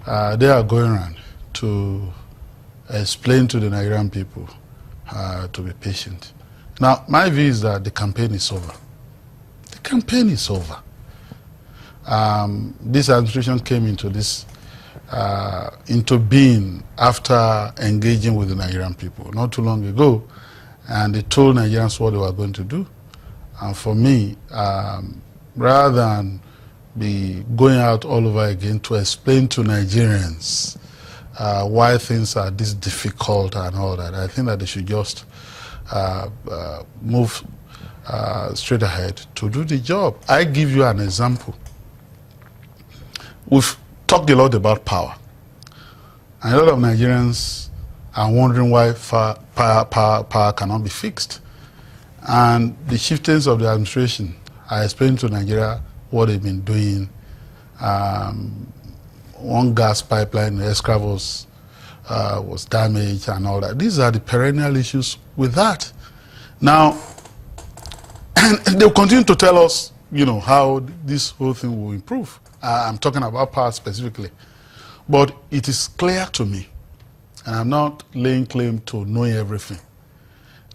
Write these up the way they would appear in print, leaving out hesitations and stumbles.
they are going around to explain to the Nigerian people to be patient. Now, my view is that the campaign is over. The campaign is over. This administration came into being after engaging with the Nigerian people not too long ago, and they told Nigerians what they were going to do. And for me, rather than be going out all over again to explain to Nigerians why things are this difficult and all that, I think that they should just move straight ahead to do the job. I give you an example. We've talked a lot about power, and a lot of Nigerians are wondering why power cannot be fixed. And the chieftains of the administration are explaining to Nigeria what they've been doing. One gas pipeline in Escravos was damaged and all that. These are the perennial issues with that. Now, and they'll continue to tell us, you know, how this whole thing will improve. I'm talking about power specifically. But it is clear to me, and I'm not laying claim to knowing everything,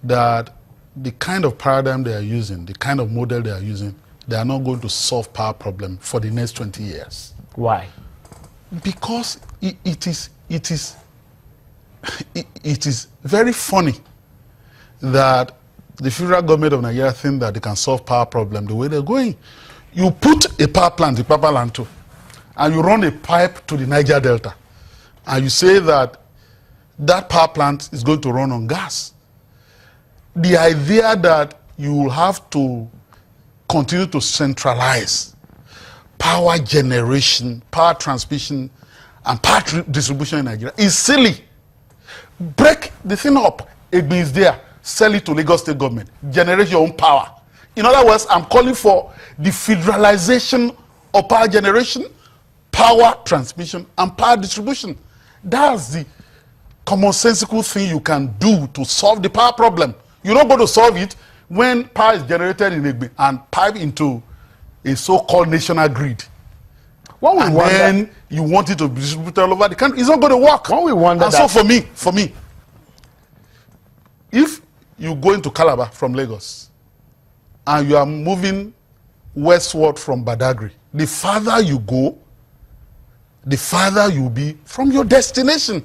that the kind of paradigm they are using, the kind of model they are using, they are not going to solve power problem for the next 20 years. Why? Because it is very funny that the federal government of Nigeria think that they can solve power problem the way they're going. You put a power plant in Papa Lanto, and you run a pipe to the Niger Delta, and you say that that power plant is going to run on gas. The idea that you will have to continue to centralize power generation, power transmission, and power distribution in Nigeria is silly. Break the thing up. It means there. Sell it to Lagos State government. Generate your own power. In other words, I'm calling for the federalization of power generation, power transmission, and power distribution. That's the commonsensical thing you can do to solve the power problem. You're not going to solve it when power is generated in Egbe and piped into a so-called national grid. And then you want it to be distributed all over the country. It's not going to work. When we wonder and so for me, if you go into Calabar from Lagos and you are moving westward from Badagry, the farther you go, the farther you'll be from your destination.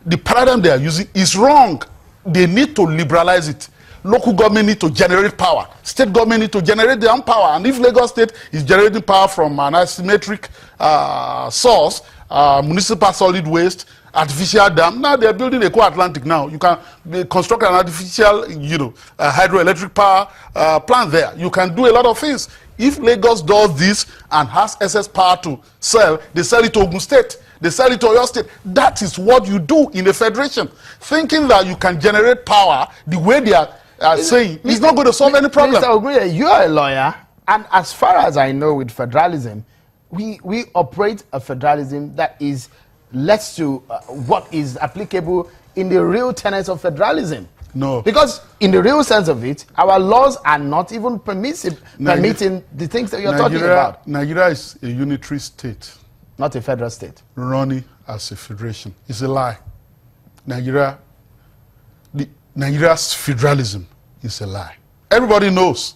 The paradigm they are using is wrong. They need to liberalize it. Local government need to generate power. State government need to generate their own power. And if Lagos State is generating power from an asymmetric source, municipal solid waste, artificial dam, now they're building a co-Atlantic now. You can construct an artificial, hydroelectric power plant there. You can do a lot of things. If Lagos does this and has excess power to sell, they sell it to Ogun State. They sell it to your state. That is what you do in a federation. Thinking that you can generate power the way they are saying is not going to solve any problem. Mr. Ogunye, you are a lawyer, and as far as I know with federalism, we operate a federalism that is less to what is applicable in the real tenets of federalism. No. Because in the real sense of it, our laws are not even permitting the things that you're talking about. Nigeria is a unitary state. Not a federal state. Running as a federation. It's a lie. Nigeria's federalism is a lie. Everybody knows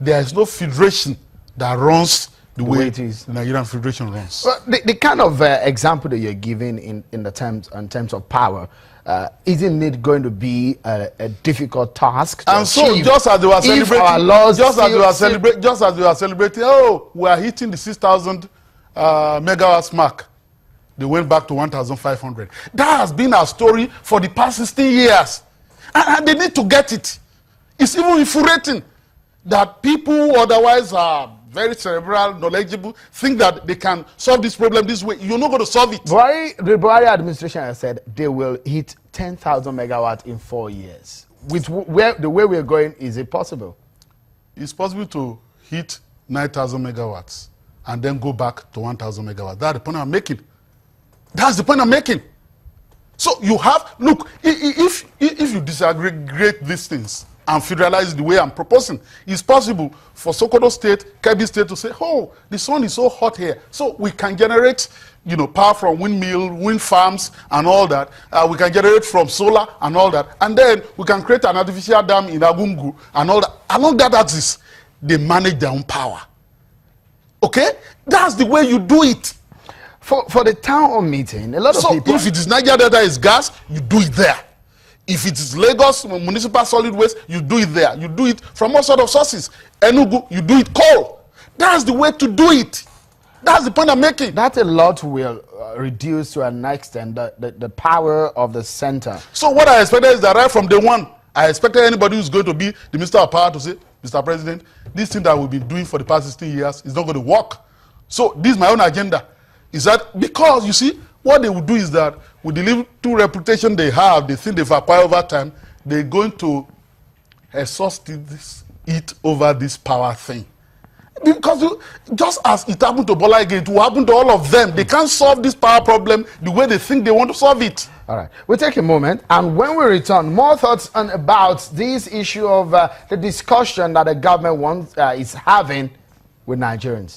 there is no federation that runs the way it is. The Nigerian federation runs. Well, the kind of example that you're giving in terms of power, isn't it going to be a difficult task to and achieve? So just as they were celebrating, oh, we are hitting the 6,000 megawatts mark, they went back to 1,500. That has been our story for the past 16 years. And they need to get it. It's even infuriating that people who otherwise are very cerebral, knowledgeable, think that they can solve this problem this way. You're not going to solve it. The Buhari administration has said they will hit 10,000 megawatts in 4 years. The way we're going, is it possible? It's possible to hit 9,000 megawatts and then go back to 1,000 megawatts. That's the point I'm making. That's the point I'm making. So you have, look, if you disaggregate these things and federalize the way I'm proposing, it's possible for Sokoto State, Kebbi State to say, oh, the sun is so hot here, so we can generate you know, power from windmill, wind farms, and all that. We can generate from solar and all that. And then we can create an artificial dam in Agungu and all that. Along that axis, they manage their own power. Okay? That's the way you do it. For the town hall meeting, a lot of people... if it is Niger Delta is gas, you do it there. If it is Lagos municipal solid waste, you do it there. You do it from all sort of sources. Enugu, you do it coal. That's the way to do it. That's the point I'm making. That a lot will reduce to an extent the power of the center. So what I expected is that right from day one, I expected anybody who's going to be the Minister of Power to say, Mr. President, this thing that we've been doing for the past 16 years is not going to work. So this is my own agenda. Is that because, you see, what they will do is that with the little reputation they have, they think they've acquired over time, they're going to exhaust it over this power thing. Because just as it happened to Bola Ige, it will happen to all of them. They can't solve this power problem the way they think they want to solve it. All right. We'll take a moment, and when we return, more thoughts on about this issue of the discussion that the government is having with Nigerians.